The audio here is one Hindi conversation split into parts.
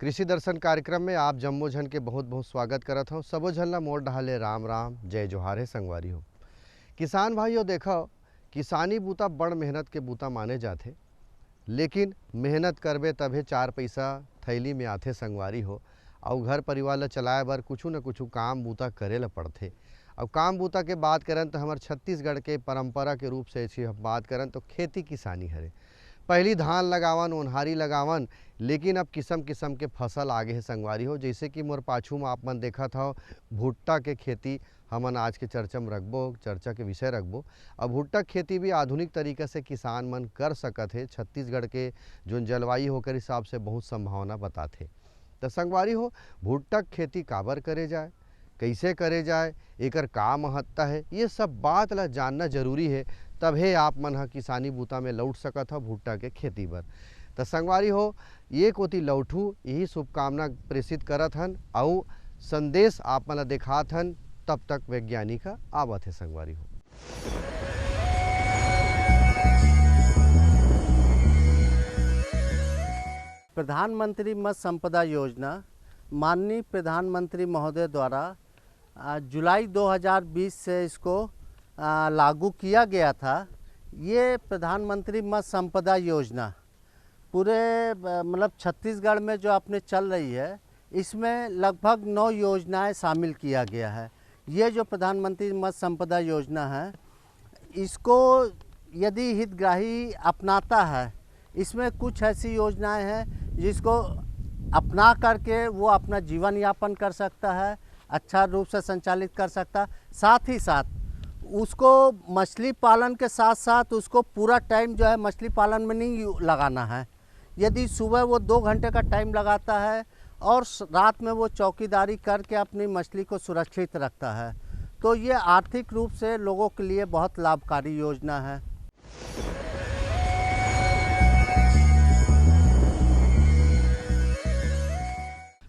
कृषि दर्शन कार्यक्रम में आप जम्मो झन के बहुत बहुत स्वागत करत हूँ। सबो झन ला मोर डहाले राम राम जय जोहार है संगवारी हो। किसान भाइयों देखो, किसानी बूता बड़ मेहनत के बूता माने जाते, लेकिन मेहनत करबे तभे चार पैसा थैली में आथे संगवारी हो। और घर परिवार ला चलाए बर कुछ न कुछ काम बूता करे ला पड़थे। और काम बूता के बात करन तो हमार छत्तीसगढ़ के परंपरा के रूप से ऐसी बात करन तो खेती किसानी हरे। पहली धान लगावन, ओन्हारी लगावन, लेकिन अब किस्म किस्म के फसल आगे है संगवारी हो। जैसे कि मोर पाछू में आप मन देखा था भुट्टा के खेती हमन आज के चर्चा में रखबो, चर्चा के विषय रखबो। अब भुट्टा खेती भी आधुनिक तरीके से किसान मन कर सकत है। छत्तीसगढ़ के जो जलवायु होकर हिसाब से बहुत संभावना बताथे। तो संगवारी हो, भुट्टा खेती काबर करे जाए, कैसे करे जाए, एकर का महत्ता है, ये सब बात ला जानना जरूरी है। तभे आप मन ह किसानी बूता में लौट सकत हो भुट्टा के खेती बर। तो संगवारी हो, ये कोती लौटू यही शुभकामना प्रेषित करत हन और संदेश आप मन ला देखात हन। तब तक वैज्ञानिक आवत है संगवारी हो। प्रधानमंत्री मत्स्य संपदा योजना माननीय प्रधानमंत्री महोदय द्वारा जुलाई 2020 से इसको लागू किया गया था। ये प्रधानमंत्री मत्स्य संपदा योजना पूरे मतलब छत्तीसगढ़ में जो अपने चल रही है, इसमें लगभग 9 योजनाएं शामिल किया गया है। ये जो प्रधानमंत्री मत्स्य संपदा योजना है, इसको यदि हितग्राही अपनाता है, इसमें कुछ ऐसी योजनाएं हैं जिसको अपना करके वो अपना जीवन यापन कर सकता है, अच्छा रूप से संचालित कर सकता। साथ ही साथ उसको मछली पालन के साथ साथ उसको पूरा टाइम जो है मछली पालन में नहीं लगाना है। यदि सुबह वो 2 घंटे का टाइम लगाता है और रात में वो चौकीदारी करके अपनी मछली को सुरक्षित रखता है, तो ये आर्थिक रूप से लोगों के लिए बहुत लाभकारी योजना है।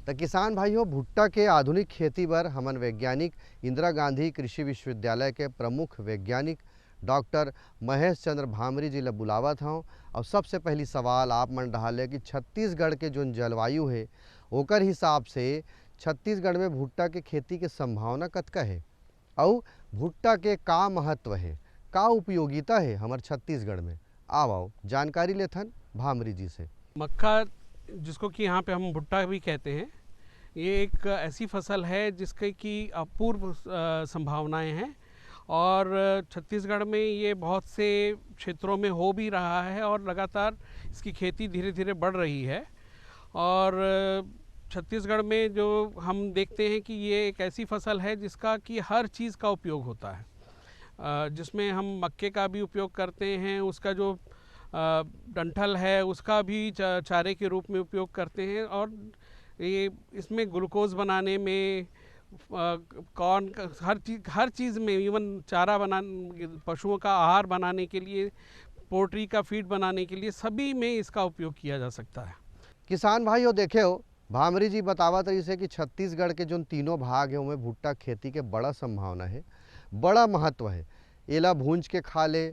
तो किसान भाइयों, भुट्टा के आधुनिक खेती बर हमन वैज्ञानिक इंदिरा गांधी कृषि विश्वविद्यालय के प्रमुख वैज्ञानिक डॉक्टर महेश चंद्र भामरी जी ला बुलावत हूँ। और सबसे पहली सवाल आप मन डाले कि छत्तीसगढ़ के जो जलवायु है ओकर हिसाब से छत्तीसगढ़ में भुट्टा के खेती के संभावना कतका है और भुट्टा के का महत्व है, का उपयोगिता है हमार छत्तीसगढ़ में। आओ जानकारी लेथन भामरी जी से। मक्का, जिसको कि यहाँ पे हम भुट्टा भी कहते हैं, ये एक ऐसी फसल है जिसके की अपूर्व संभावनाएं हैं और छत्तीसगढ़ में ये बहुत से क्षेत्रों में हो भी रहा है और लगातार इसकी खेती धीरे धीरे बढ़ रही है। और छत्तीसगढ़ में जो हम देखते हैं कि ये एक ऐसी फसल है जिसका कि हर चीज़ का उपयोग होता है, जिसमें हम मक्के का भी उपयोग करते हैं, उसका जो डंठल है उसका भी चारे के रूप में उपयोग करते हैं। और ये इसमें ग्लूकोज बनाने में, कॉर्न, हर चीज़ में, इवन चारा पशुओं का आहार बनाने के लिए, पोल्ट्री का फीड बनाने के लिए, सभी में इसका उपयोग किया जा सकता है। किसान भाइयों देखे हो, भामरी जी बतावत रही से कि छत्तीसगढ़ के जो तीनों भाग है उनमें भुट्टा खेती के बड़ा संभावना है, बड़ा महत्व है। एला भूंज के खा ले,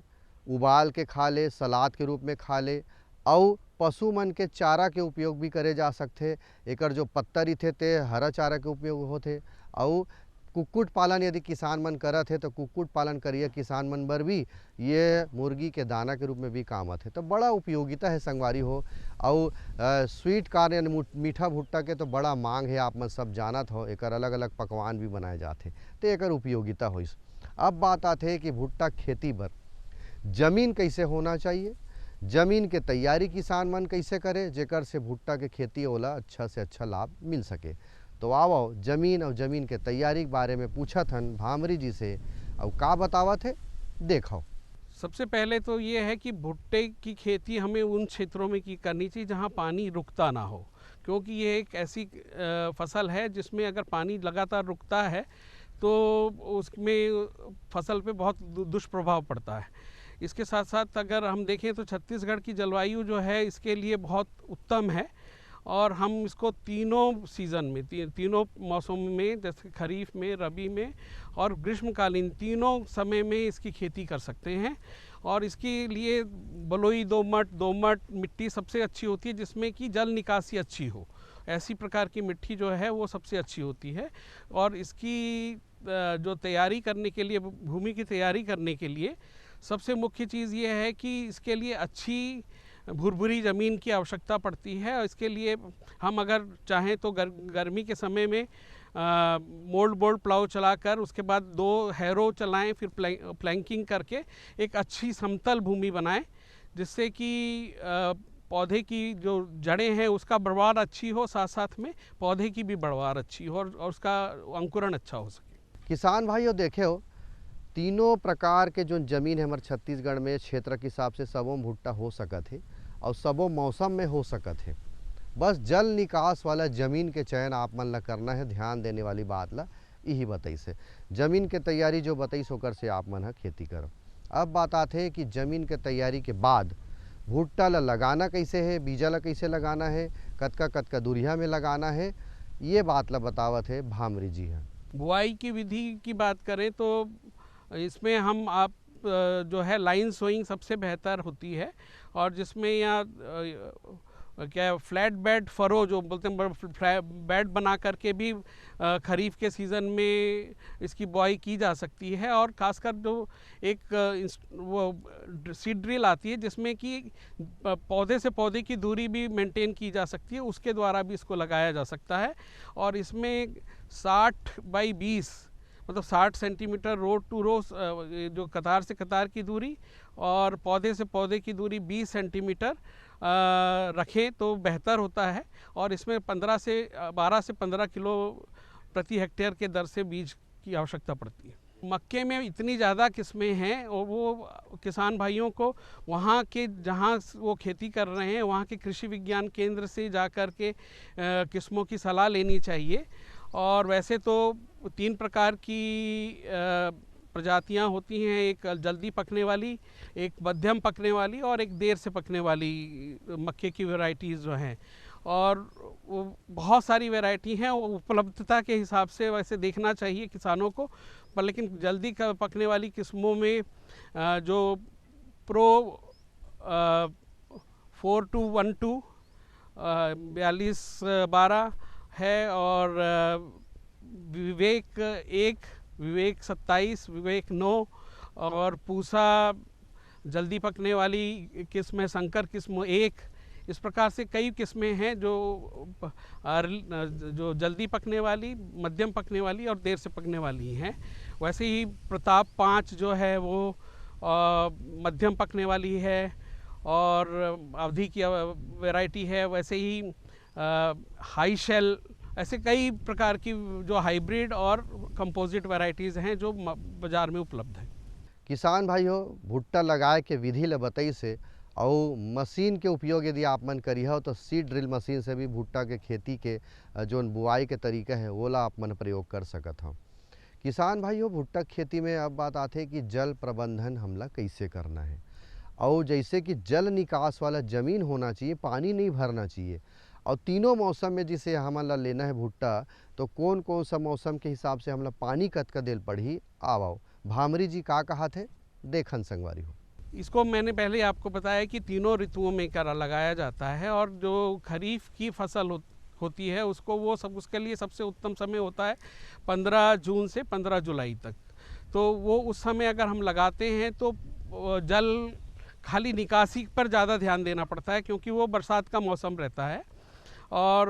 उबाल के खा ले, सलाद के रूप में खा ले, और पशु मन के चारा के उपयोग भी करे जा सकते। एकर जो पत्ता रहिथे ते हरा चारा के उपयोग होते। और कुक्कुट पालन यदि किसान मन करत है तो कुक्कुट पालन करिए किसान मन बर भी ये मुर्गी के दाना के रूप में भी काम आते। तो बड़ा उपयोगिता है संगवारी हो। और स्वीट कॉर्न यानी मीठा भुट्टा के तो बड़ा मांग है, आप मन सब जानत हो। एकर अलग अलग पकवान भी बनाए जाते, तो एकर उपयोगिता होइस। अब बात आते है कि भुट्टा खेती बर जमीन कैसे होना चाहिए, जमीन के तैयारी किसान मन कैसे करे जेकर से भुट्टा के खेती ओला अच्छा से अच्छा लाभ मिल सके। तो आओ जमीन और जमीन के तैयारी के बारे में पूछत हन भामरी जी से, और का बतावत है देखो। सबसे पहले तो ये है कि भुट्टे की खेती हमें उन क्षेत्रों में की करनी चाहिए जहाँ पानी रुकता ना हो, क्योंकि ये एक ऐसी फसल है जिसमें अगर पानी लगातार रुकता है तो उसमें फसल पे बहुत दुष्प्रभाव पड़ता है। इसके साथ साथ अगर हम देखें तो छत्तीसगढ़ की जलवायु जो है इसके लिए बहुत उत्तम है और हम इसको तीनों सीज़न में, तीनों मौसम में, जैसे खरीफ में, रबी में और ग्रीष्मकालीन, तीनों समय में इसकी खेती कर सकते हैं। और इसके लिए बलुई दोमट मिट्टी सबसे अच्छी होती है जिसमें कि जल निकासी अच्छी हो। ऐसी प्रकार की मिट्टी जो है वो सबसे अच्छी होती है। और इसकी जो तैयारी करने के लिए, भूमि की तैयारी करने के लिए सबसे मुख्य चीज़ ये है कि इसके लिए अच्छी भुरभुरी ज़मीन की आवश्यकता पड़ती है। और इसके लिए हम अगर चाहें तो गर्मी के समय में मोल्ड बोल्ड प्लाउ चलाकर उसके बाद 2 हैरो चलाएं, फिर प्लैंकिंग करके एक अच्छी समतल भूमि बनाएं, जिससे कि पौधे की जो जड़ें हैं उसका बढ़वार अच्छी हो, साथ साथ में पौधे की भी बढ़वार अच्छी हो और उसका अंकुरण अच्छा हो सके। किसान भाइयों देखे हो, तीनों प्रकार के जो जमीन है हमारे छत्तीसगढ़ में क्षेत्र के हिसाब से सबों भुट्टा हो सकत है और सबों मौसम में हो सकत है। बस जल निकास वाला ज़मीन के चयन आप मन ला करना है। ध्यान देने वाली बात ला यही बताई से ज़मीन के तैयारी जो बताई होकर से आप मन खेती करो। अब बात आते है कि ज़मीन के तैयारी के बाद भुट्टा ला लगाना कैसे है, बीजा ला कैसे लगाना है, कतका दूरिया में लगाना है, ये बात ला बतावत है भामरी जी है। बुआई की विधि की बात करें तो इसमें हम आप जो है लाइन सोइंग सबसे बेहतर होती है, और जिसमें यहाँ क्या फ्लैट बेड फरो जो बोलते हैं, बेड बना करके भी खरीफ के सीज़न में इसकी बुआई की जा सकती है। और खासकर जो एक वो सीड ड्रिल आती है जिसमें कि पौधे से पौधे की दूरी भी मेंटेन की जा सकती है, उसके द्वारा भी इसको लगाया जा सकता है। और इसमें 60 बाई 20 मतलब 60 सेंटीमीटर रो टू रो जो कतार से कतार की दूरी और पौधे से पौधे की दूरी 20 सेंटीमीटर रखें तो बेहतर होता है। और इसमें 12 से 15 किलो प्रति हेक्टेयर के दर से बीज की आवश्यकता पड़ती है। मक्के में इतनी ज़्यादा किस्में हैं और वो किसान भाइयों को वहाँ के जहाँ वो खेती कर रहे हैं वहाँ के कृषि विज्ञान केंद्र से जा कर के किस्मों की सलाह लेनी चाहिए। और वैसे तो 3 प्रकार की प्रजातियां होती हैं, एक जल्दी पकने वाली, एक मध्यम पकने वाली और एक देर से पकने वाली मक्के की वैरायटीज़ जो हैं। और वो बहुत सारी वैरायटी हैं, उपलब्धता के हिसाब से वैसे देखना चाहिए किसानों को। पर लेकिन जल्दी पकने वाली किस्मों में जो प्रो 4212 4212 है और विवेक 1, विवेक 27, विवेक 9 और पूसा जल्दी पकने वाली किस्म है शंकर किस्म 1। इस प्रकार से कई किस्में हैं जो जल्दी पकने वाली, मध्यम पकने वाली और देर से पकने वाली हैं। वैसे ही प्रताप 5 जो है वो मध्यम पकने वाली है और अवधि की वैरायटी है। वैसे ही हाई शेल, ऐसे कई प्रकार की जो हाइब्रिड और कंपोजिट वैरायटीज़ हैं जो बाज़ार में उपलब्ध हैं। किसान भाइयों, भुट्टा लगाए के विधि ल बताई से और मशीन के उपयोग यदि आप मन करी हो तो सीड ड्रिल मशीन से भी भुट्टा के खेती के जो बुआई के तरीका है वो ला आप मन प्रयोग कर सकत हो। किसान भाइयों, भुट्टा खेती में अब बात आते है कि जल प्रबंधन हमला कैसे करना है। और जैसे कि जल निकास वाला ज़मीन होना चाहिए, पानी नहीं भरना चाहिए। और तीनों मौसम में जिसे हमला लेना है भुट्टा, तो कौन कौन सा मौसम के हिसाब से हमला पानी कतका देल पड़ी आओ भामरी जी का कहा थे देखन संगवारी हो। इसको मैंने पहले आपको बताया कि तीनों ऋतुओं में लगाया जाता है। और जो खरीफ की फसल होती है उसको उसके लिए सबसे उत्तम समय होता है 15 जून से 15 जुलाई तक। तो वो उस समय अगर हम लगाते हैं तो जल खाली निकासी पर ज़्यादा ध्यान देना पड़ता है, क्योंकि वो बरसात का मौसम रहता है। और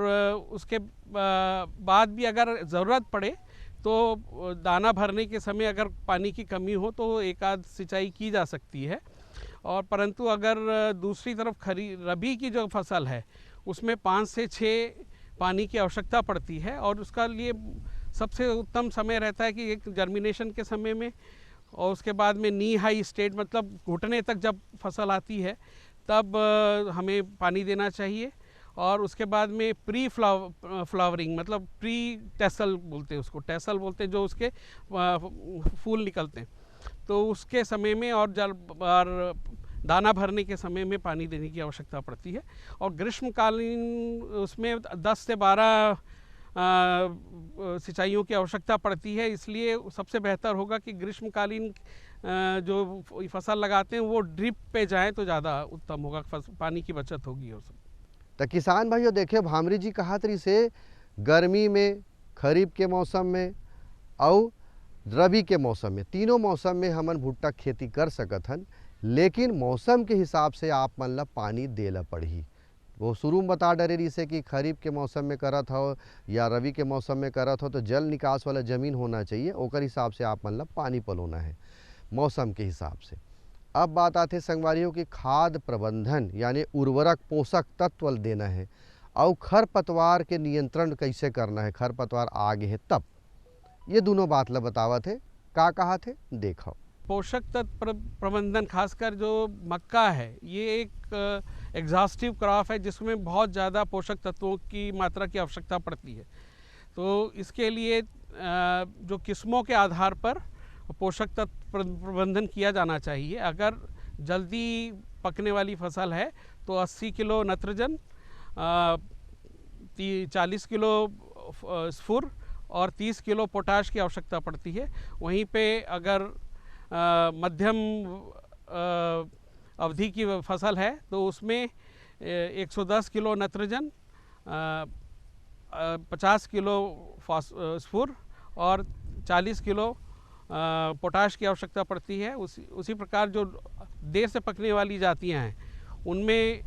उसके बाद भी अगर ज़रूरत पड़े तो दाना भरने के समय अगर पानी की कमी हो तो एक आध सिंचाई की जा सकती है। और परंतु अगर दूसरी तरफ रबी की जो फसल है उसमें 5 से 6 पानी की आवश्यकता पड़ती है। और उसका लिए सबसे उत्तम समय रहता है कि एक जर्मिनेशन के समय में, और उसके बाद में नी हाई स्टेज मतलब घुटने तक जब फसल आती है तब हमें पानी देना चाहिए। और उसके बाद में प्री फ्लावरिंग मतलब प्री टैसल बोलते हैं उसको, टैसल बोलते हैं जो उसके फूल निकलते हैं, तो उसके समय में और दाना भरने के समय में पानी देने की आवश्यकता पड़ती है। और ग्रीष्मकालीन उसमें 10 से 12 सिंचाइयों की आवश्यकता पड़ती है। इसलिए सबसे बेहतर होगा कि ग्रीष्मकालीन जो फसल लगाते हैं वो ड्रिप पे जाएं तो ज़्यादा उत्तम होगा, पानी की बचत होगी और सब। तो किसान भाइयों देखिए भामरी जी कहा तरी से गर्मी में, खरीफ के मौसम में और रबी के मौसम में, तीनों मौसम में हमन भुट्टा खेती कर सकत हन, लेकिन मौसम के हिसाब से आप मन ला पानी देला पड़ही। वो शुरू में बता डरे रही से कि खरीफ के मौसम में करत हो या रबी के मौसम में करत हो तो जल निकास वाला ज़मीन होना चाहिए, ओकर हिसाब से आप मन ला पानी पलोना है मौसम के हिसाब से। अब बात आते संगवारियों की खाद प्रबंधन यानी उर्वरक पोषक तत्व देना है और खरपतवार के नियंत्रण कैसे करना है, खरपतवार आगे है तब, ये दोनों बात ला बतावत है। का कहा थे देखो। पोषक तत्व प्रबंधन, खासकर जो मक्का है, ये एक एग्जॉस्टिव क्रॉप है जिसमें बहुत ज़्यादा पोषक तत्वों की मात्रा की आवश्यकता पड़ती है। तो इसके लिए जो किस्मों के आधार पर पोषक तत्व प्रबंधन किया जाना चाहिए। अगर जल्दी पकने वाली फसल है तो 80 किलो नत्रजन, 40 किलो स्फुर और 30 किलो पोटाश की आवश्यकता पड़ती है। वहीं पे अगर मध्यम अवधि की फसल है तो उसमें 110 किलो नत्रजन, 50 किलो स्फुर और 40 किलो पोटाश की आवश्यकता पड़ती है। उसी प्रकार जो देर से पकने वाली जातियां हैं उनमें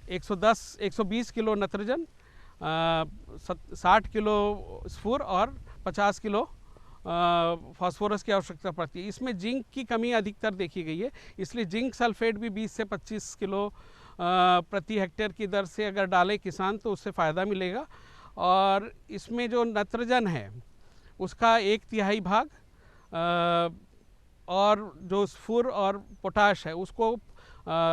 120 किलो नत्रजन, 60 किलो स्फुर और 50 किलो फास्फोरस की आवश्यकता पड़ती है। इसमें जिंक की कमी अधिकतर देखी गई है, इसलिए जिंक सल्फेट भी 20 से 25 किलो प्रति हेक्टेयर की दर से अगर डाले किसान तो उससे फ़ायदा मिलेगा। और इसमें जो नत्रजन है उसका 1/3 भाग और जो स्फुर और पोटाश है उसको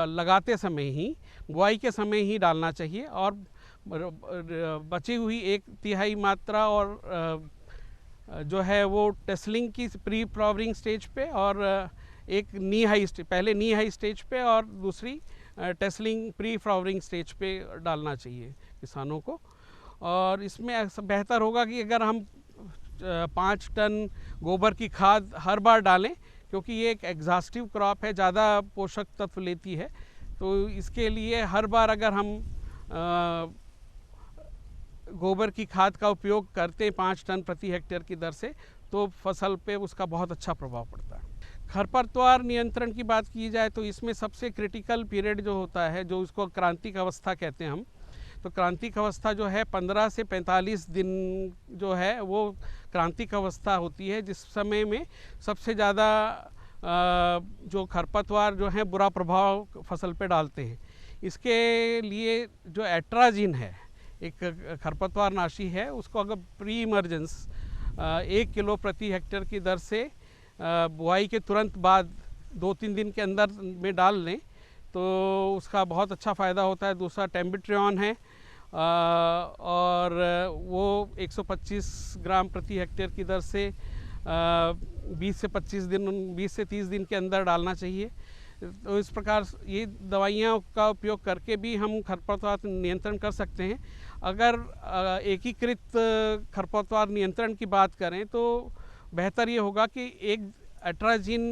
लगाते समय ही, बुआई के समय ही डालना चाहिए। और बची हुई 1/3 मात्रा और जो है वो टेस्लिंग की प्री फ्लावरिंग स्टेज पे और एक नी हाई स्टेज, पहले नी हाई स्टेज पे और दूसरी टेस्लिंग प्री फ्लावरिंग स्टेज पे डालना चाहिए किसानों को। और इसमें बेहतर होगा कि अगर हम 5 टन गोबर की खाद हर बार डालें, क्योंकि ये एक एग्जॉस्टिव क्रॉप है, ज़्यादा पोषक तत्व लेती है। तो इसके लिए हर बार अगर हम गोबर की खाद का उपयोग करते हैं 5 टन प्रति हेक्टेयर की दर से, तो फसल पे उसका बहुत अच्छा प्रभाव पड़ता है। खरपतवार नियंत्रण की बात की जाए तो इसमें सबसे क्रिटिकल पीरियड जो होता है, जो इसको क्रांतिक अवस्था कहते हैं हम, तो क्रांतिक अवस्था जो है 15 से 45 दिन जो है वो क्रांतिक अवस्था होती है, जिस समय में सबसे ज़्यादा जो खरपतवार जो है बुरा प्रभाव फसल पे डालते हैं। इसके लिए जो एट्राजिन है, एक खरपतवार नाशी है, उसको अगर प्री इमरजेंस 1 किलो प्रति हेक्टेयर की दर से बुआई के तुरंत बाद 2-3 दिन के अंदर में डाल लें तो उसका बहुत अच्छा फ़ायदा होता है। दूसरा टेम्बिट्रियन है और वो 125 ग्राम प्रति हेक्टेयर की दर से 20 से 30 दिन के अंदर डालना चाहिए। तो इस प्रकार ये दवाइयाँ का उपयोग करके भी हम खरपतवार नियंत्रण कर सकते हैं। अगर एकीकृत खरपतवार नियंत्रण की बात करें तो बेहतर ये होगा कि एक एट्राजिन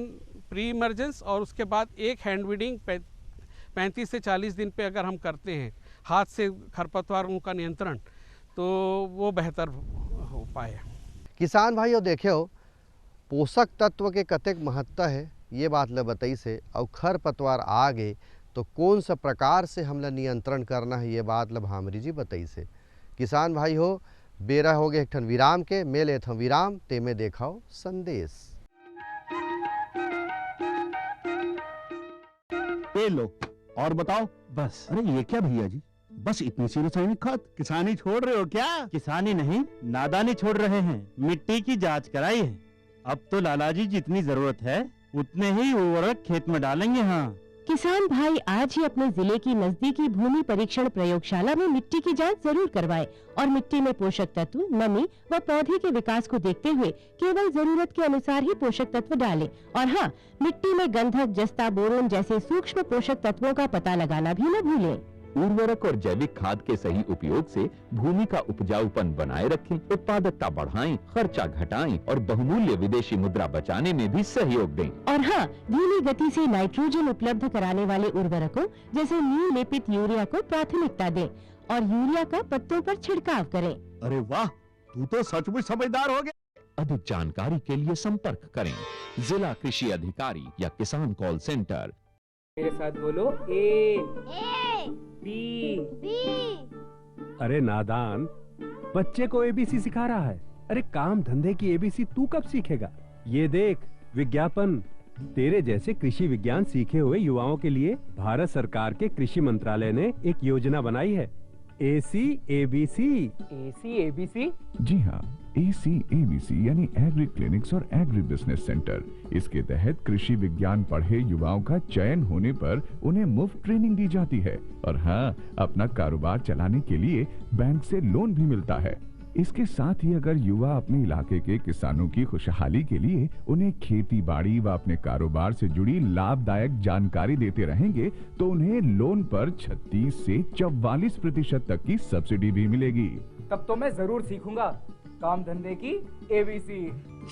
प्री इमरजेंस और उसके बाद एक हैंड वीडिंग 35 से 40 दिन पे अगर हम करते हैं हाथ से खरपतवारों का नियंत्रण, तो वो बेहतर हो पाए। किसान भाइयों देखियो पोषक तत्व के कतेक महत्ता है ये बात ल बताई से, और खरपतवार आ गए तो कौन सा प्रकार से हमला नियंत्रण करना है ये बात ल भामरी जी बताई से। किसान भाई हो बेरा हो गए एक ठन विराम के, मैं लेत हूँ विराम, ते में देखाओ संदेश। ये लो और बताओ। बस। अरे ये क्या भैया जी, बस इतनी सी रासायनिक खाद? किसानी छोड़ रहे हो क्या? किसानी नहीं, नादानी छोड़ रहे हैं। मिट्टी की जांच कराई है, अब तो लालाजी जितनी जरूरत है उतने ही उर्वरक खेत में डालेंगे। हाँ किसान भाई आज ही अपने जिले की नजदीकी भूमि परीक्षण प्रयोगशाला में मिट्टी की जांच जरूर करवाएं और मिट्टी में पोषक तत्व, नमी व पौधे के विकास को देखते हुए केवल जरूरत के अनुसार ही पोषक तत्व डालें। और हाँ, मिट्टी में गंधक, जस्ता, बोरोन जैसे सूक्ष्म पोषक तत्वों का पता लगाना भी न भूलें। उर्वरक और जैविक खाद के सही उपयोग से भूमि का उपजाऊपन बनाए रखें, उत्पादकता बढ़ाएं, खर्चा घटाएं और बहुमूल्य विदेशी मुद्रा बचाने में भी सहयोग दें। और हाँ, धीमी गति से नाइट्रोजन उपलब्ध कराने वाले उर्वरकों जैसे नीम लेपित यूरिया को प्राथमिकता दें और यूरिया का पत्तों पर छिड़काव करें। अरे वाह, तू तो सचमुच समझदार हो गया। अधिक जानकारी के लिए संपर्क करें जिला कृषि अधिकारी या किसान कॉल सेंटर। मेरे साथ बोलो ए बी। अरे नादान, बच्चे को एबीसी सिखा रहा है। अरे काम धंधे की एबीसी तू कब सीखेगा? ये देख विज्ञापन। तेरे जैसे कृषि विज्ञान सीखे हुए युवाओं के लिए भारत सरकार के कृषि मंत्रालय ने एक योजना बनाई है, ACABC। ACABC? जी हाँ, ACABC यानी एग्री क्लिनिक्स और एग्री बिजनेस सेंटर। इसके तहत कृषि विज्ञान पढ़े युवाओं का चयन होने पर उन्हें मुफ्त ट्रेनिंग दी जाती है और हाँ, अपना कारोबार चलाने के लिए बैंक से लोन भी मिलता है। इसके साथ ही अगर युवा अपने इलाके के किसानों की खुशहाली के लिए उन्हें खेती बाड़ी व अपने कारोबार से जुड़ी लाभदायक जानकारी देते रहेंगे तो उन्हें लोन पर 36 से 44% तक की सब्सिडी भी मिलेगी। तब तो मैं जरूर सीखूंगा काम धंधे की ABC।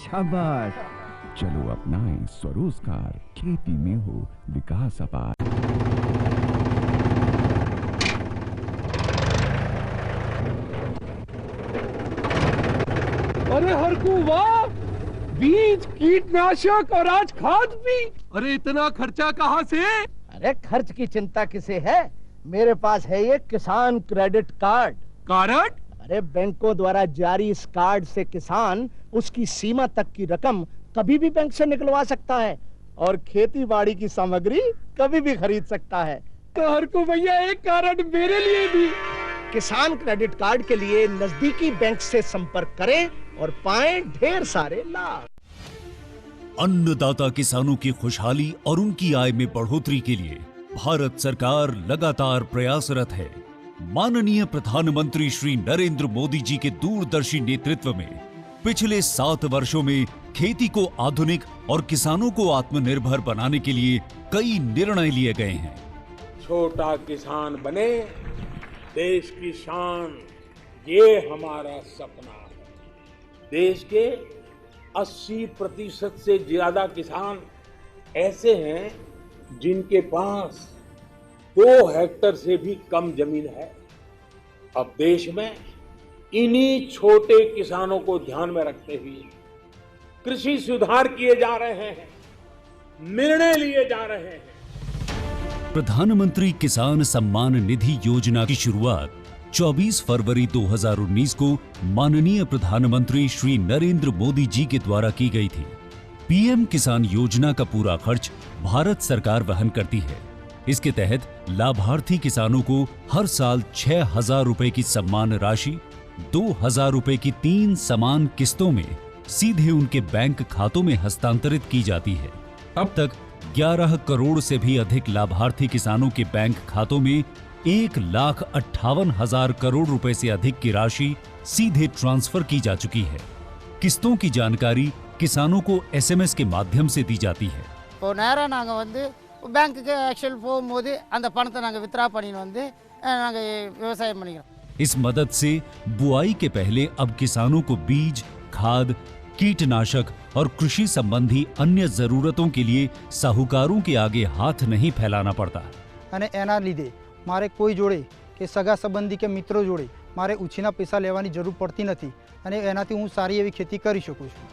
शाबाश, चलो अपनाएं स्वरोजगार, खेती में हो विकास अपार। अरे हरकू वाह, बीज, कीटनाशक और आज खाद भी। अरे इतना खर्चा कहाँ से? अरे खर्च की चिंता किसे है, मेरे पास है ये किसान क्रेडिट कार्ड। कार्ड? अरे बैंकों द्वारा जारी इस कार्ड से किसान उसकी सीमा तक की रकम कभी भी बैंक से निकलवा सकता है और खेती बाड़ी की सामग्री कभी भी खरीद सकता है। तो हरकू भैया एक कार्ड मेरे लिए भी। किसान क्रेडिट कार्ड के लिए नजदीकी बैंक से संपर्क करें और पाएं ढेर सारे लाभ। अन्नदाता किसानों की खुशहाली और उनकी आय में बढ़ोतरी के लिए भारत सरकार लगातार प्रयासरत है। माननीय प्रधानमंत्री श्री नरेंद्र मोदी जी के दूरदर्शी नेतृत्व में पिछले 7 वर्षों में खेती को आधुनिक और किसानों को आत्मनिर्भर बनाने के लिए कई निर्णय लिए गए हैं। छोटा किसान बने देश की शान, ये हमारा सपना है। देश के 80% से ज्यादा किसान ऐसे हैं जिनके पास 2 हेक्टेयर से भी कम जमीन है। अब देश में इन्हीं छोटे किसानों को ध्यान में रखते हुए कृषि सुधार किए जा रहे हैं, निर्णय लिए जा रहे हैं। प्रधानमंत्री किसान सम्मान निधि योजना की शुरुआत 24 फरवरी 2019 को माननीय प्रधानमंत्री श्री नरेंद्र मोदी जी के द्वारा की गई थी। पीएम किसान योजना का पूरा खर्च भारत सरकार वहन करती है। इसके तहत लाभार्थी किसानों को हर साल 6,000 रुपए की सम्मान राशि 2,000 रुपए की 3 समान किस्तों में सीधे उनके बैंक खातों में हस्तांतरित की जाती है। अब तक 11 करोड़ से भी अधिक लाभार्थी किसानों के बैंक खातों में 1,58,000 करोड़ रुपए से अधिक की राशि सीधे ट्रांसफर की जा चुकी है। किस्तों की जानकारी किसानों को SMS के माध्यम से दी जाती है। இப்போ நேரா நாங்க வந்து பேங்க்குக்கு ஆக்சுவல் போகும்போது அந்த பணத்தை நாங்க வித்ரா பண்ணிட்டு வந்து நாங்க விவசாயம் பண்ணிக்கிறோம்। इस मदद से बुआई के पहले अब किसानों को बीज, खाद, कीटनाशक और कृषि संबंधी अन्य जरूरतों के लिए साहूकारों के आगे हाथ नहीं फैलाना पड़ता। અને એના લીધે મારે કોઈ જોડે કે સગા સંબંધી કે મિત્રો જોડે મારે ઉછીના પૈસા લેવાની જરૂર પડતી નથી અને એનાથી હું સારી એવી खेती કરી શકું છું।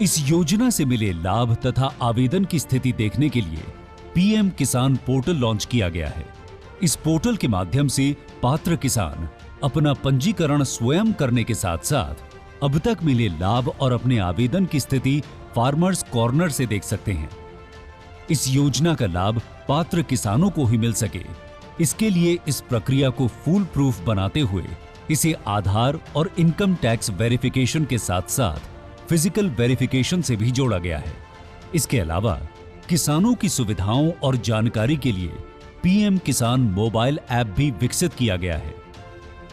इस योजना से मिले लाभ तथा आवेदन की स्थिति देखने के लिए पीएम किसान पोर्टल लॉन्च किया गया है। इस पोर्टल के माध्यम से पात्र किसान अपना पंजीकरण स्वयं करने के साथ साथ अब तक मिले लाभ और अपने आवेदन की स्थिति फार्मर्स कॉर्नर से देख सकते हैं। इस योजना का लाभ पात्र किसानों को ही मिल सके, इसके लिए इस प्रक्रिया को फूल प्रूफ बनाते हुए इसे आधार और इनकम टैक्स वेरिफिकेशन के साथ साथ फिजिकल वेरिफिकेशन से भी जोड़ा गया है। इसके अलावा किसानों की सुविधाओं और जानकारी के लिए पीएम किसान मोबाइल ऐप भी विकसित किया गया है।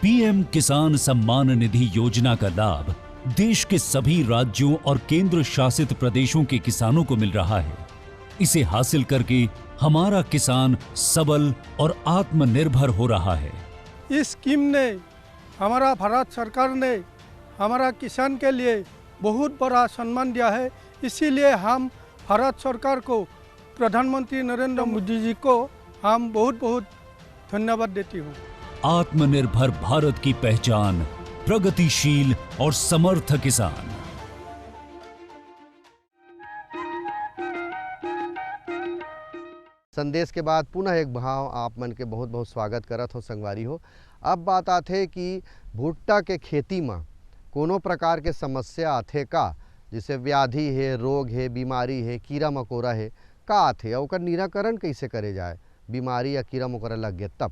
पीएम किसान सम्मान निधि योजना का लाभ देश के सभी राज्यों और केंद्र शासित प्रदेशों के किसानों को मिल रहा है। इसे हासिल करके हमारा किसान सबल और आत्मनिर्भर हो रहा है। इस स्कीम ने हमारा भारत सरकार ने हमारा किसान के लिए बहुत बड़ा सम्मान दिया है। इसीलिए हम भारत सरकार को, प्रधानमंत्री नरेंद्र मोदी जी को हम बहुत बहुत धन्यवाद देती हूँ। आत्मनिर्भर भारत की पहचान, प्रगतिशील और समर्थ किसान। संदेश के बाद पुनः एक भाव आप मन के बहुत बहुत स्वागत करत हो संगवारी हो। अब बात आथे कि भुट्टा के खेती में कोनो प्रकार के समस्या आथे का, जैसे व्याधि है, रोग है, बीमारी है, कीड़ा मकोड़ा है, का आथे और ओकर निराकरण कैसे करे जाए, बीमारी या कीड़ा मकोड़ा लग गया तब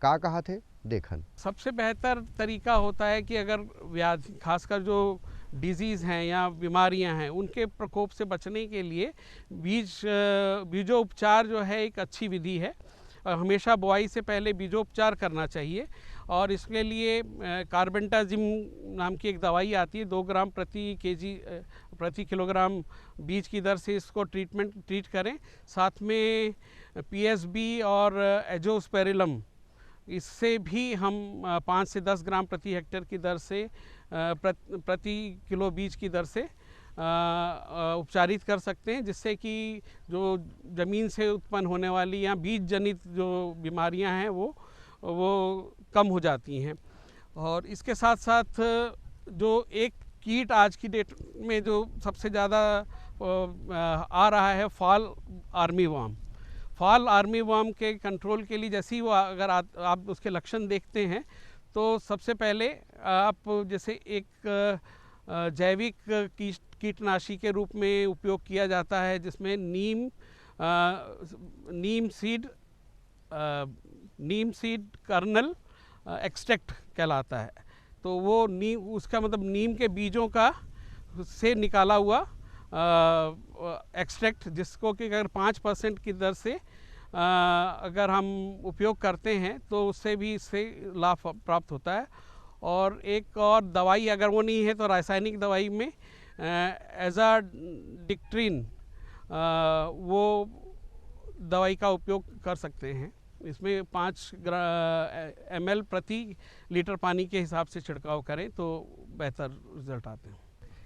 का कहा थे देखन। सबसे बेहतर तरीका होता है कि अगर व्याधि, खासकर जो डिजीज़ हैं या बीमारियां हैं, उनके प्रकोप से बचने के लिए बीजोपचार जो है एक अच्छी विधि है। हमेशा बुआई से पहले बीजोपचार करना चाहिए और इसके लिए कार्बेंडाजिम नाम की एक दवाई आती है, 2 ग्राम प्रति किलोग्राम बीज की दर से इसको ट्रीट करें। साथ में PSB और एजोस्पेरिलम, इससे भी हम 5 से 10 ग्राम प्रति हेक्टेयर की दर से प्रति किलो बीज की दर से उपचारित कर सकते हैं, जिससे कि जो ज़मीन से उत्पन्न होने वाली या बीज जनित जो बीमारियां हैं वो कम हो जाती हैं। और इसके साथ साथ जो एक कीट आज की डेट में जो सबसे ज़्यादा आ रहा है, फॉल आर्मी वर्म के कंट्रोल के लिए जैसे ही वो अगर आप उसके लक्षण देखते हैं तो सबसे पहले आप जैसे एक जैविक कीटनाशी के रूप में उपयोग किया जाता है, जिसमें नीम सीड कर्नल एक्सट्रैक्ट कहलाता है। तो वो उसका मतलब नीम के बीजों का से निकाला हुआ एक्सट्रैक्ट, जिसको कि अगर 5% की दर से अगर हम उपयोग करते हैं तो इससे लाभ प्राप्त होता है। और एक और दवाई अगर वो नहीं है तो रासायनिक दवाई में एजाडिक्ट्रिन वो दवाई का उपयोग कर सकते हैं। इसमें 5 ml प्रति लीटर पानी के हिसाब से छिड़काव करें तो बेहतर रिजल्ट आते हैं।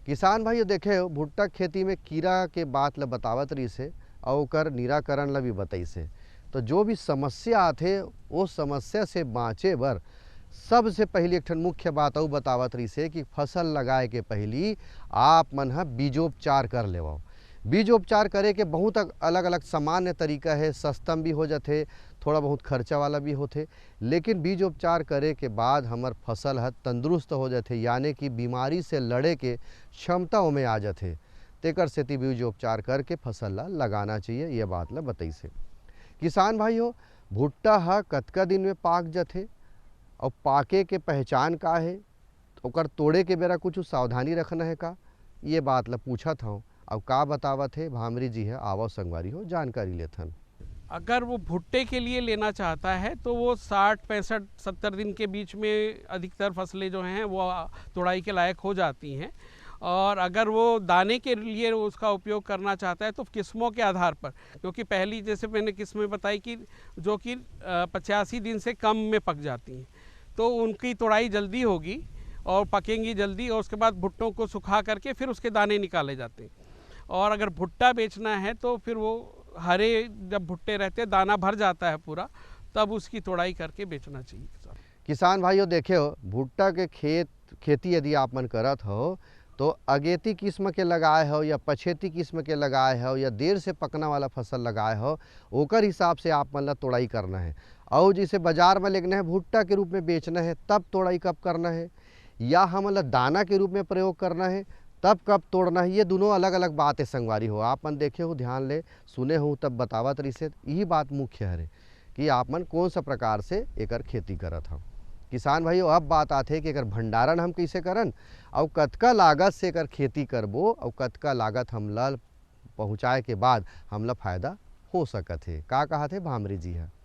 किसान भाइयों देखे हो, भुट्टा खेती में कीड़ा के बात ल बतावत रही से और ओकर निराकरण ला भी बताई से। तो जो भी समस्या आथे वो समस्या से बाँचे बर सबसे पहले एक मुख्य बात और बतावत रही से कि फसल लगाए के पहली आप मन बीजोपचार कर लेवो। बीजोपचार करे के बहुत अलग अलग सामान्य तरीका है, सस्तम भी हो जाते, थोड़ा बहुत खर्चा वाला भी होते, लेकिन बीजोपचार करे के बाद हमार फसल तंदुरुस्त हो जाते, यानी कि बीमारी से लड़े के क्षमता में आ जाते। तेकर सेती बीजोपचार करके फसल ला लगाना चाहिए, ये बात ला बताई से। किसान भाइयों, भुट्टा कतका दिन में पाक जाते और पाके के पहचान का है, ओकर तोड़े के बेरा कुछ सावधानी रखना है का, ये बात ला पूछा था। अब का बतावत है भामरी जी है, आवो संगवारी हो जानकारी लेथन। अगर वो भुट्टे के लिए लेना चाहता है तो वो 60, 65, 70 दिन के बीच में अधिकतर फसलें जो हैं वो तोड़ाई के लायक हो जाती हैं। और अगर वो दाने के लिए उसका उपयोग करना चाहता है तो किस्मों के आधार पर, क्योंकि पहली जैसे मैंने किस्में बताई कि जो कि 85 दिन से कम में पक जाती हैं, तो उनकी तोड़ाई जल्दी होगी और पकेंगी जल्दी, और उसके बाद भुट्टों को सुखा करके फिर उसके दाने निकाले जाते हैं। और अगर भुट्टा बेचना है तो फिर वो हरे जब भुट्टे रहते हैं, दाना भर जाता है पूरा, तब उसकी तोड़ाई करके बेचना चाहिए। किसान भाइयों देखे हो, भुट्टा के खेती यदि आप मन करत हो तो अगेती किस्म के लगाए हो या पछेती किस्म के लगाए हो या देर से पकना वाला फसल लगाए हो, ओकर हिसाब से आप मन ला तोड़ाई करना है। और जिसे बाजार में लेना है, भुट्टा के रूप में बेचना है, तब तोड़ाई कब करना है, या हम दाना के रूप में प्रयोग करना है तब कब तोड़ना है, ये दोनों अलग अलग बात है संगवारी हो। आप मन देखे हो, ध्यान ले सुने हो तब बतावत रही से। यही बात मुख्य है कि आप मन कौन सा प्रकार से एकर खेती करत हो। किसान भाइयों, अब बात आते है कि एकर भंडारण हम कैसे करन और कतका लागत से एकर खेती करबो और कतका लागत हमला पहुँचाए के बाद हमला फायदा हो सकत है। का कहा थे भामरी जी है।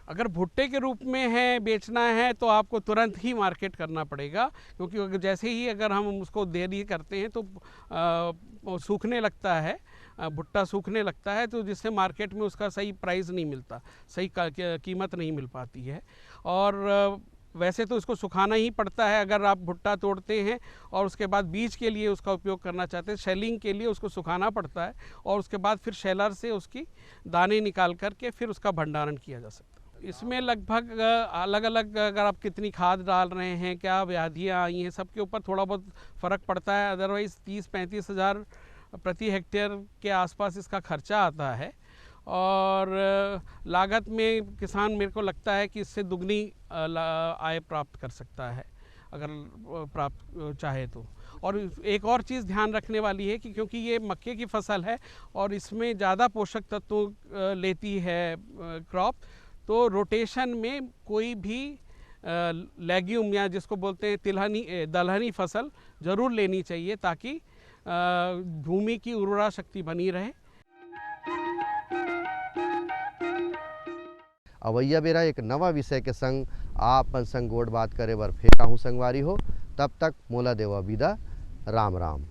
अगर भुट्टे के रूप में है बेचना है तो आपको तुरंत ही मार्केट करना पड़ेगा, क्योंकि जैसे ही अगर हम उसको देरी करते हैं तो सूखने लगता है भुट्टा सूखने लगता है, तो जिससे मार्केट में उसका सही प्राइस नहीं मिलता, सही कीमत नहीं मिल पाती है। और वैसे तो इसको सुखाना ही पड़ता है अगर आप भुट्टा तोड़ते हैं और उसके बाद बीज के लिए उसका उपयोग करना चाहते हैं, शेलिंग के लिए उसको सुखाना पड़ता है और उसके बाद फिर शेलर से उसकी दाने निकाल करके फिर उसका भंडारण किया जा सकता है। इसमें लगभग अलग अलग अगर आप कितनी खाद डाल रहे हैं, क्या व्याधियाँ आई हैं, सबके ऊपर थोड़ा बहुत फ़र्क पड़ता है। अदरवाइज़ 30-35 हज़ार प्रति हेक्टेयर के आसपास इसका खर्चा आता है और लागत में किसान मेरे को लगता है कि इससे दुगनी आय प्राप्त कर सकता है अगर प्राप्त चाहे तो। और एक और चीज़ ध्यान रखने वाली है कि क्योंकि ये मक्के की फसल है और इसमें ज़्यादा पोषक तत्व लेती है क्रॉप, तो रोटेशन में कोई भी लेग्यूम या जिसको बोलते हैं दलहनी फसल ज़रूर लेनी चाहिए ताकि भूमि की उर्वरा शक्ति बनी रहे। अवैया बेरा एक नवा विषय के संग आपन संग गोड़ बात करे बर फेर आहूँ संगवारी हो। तब तक मोला देवा विदा। राम राम।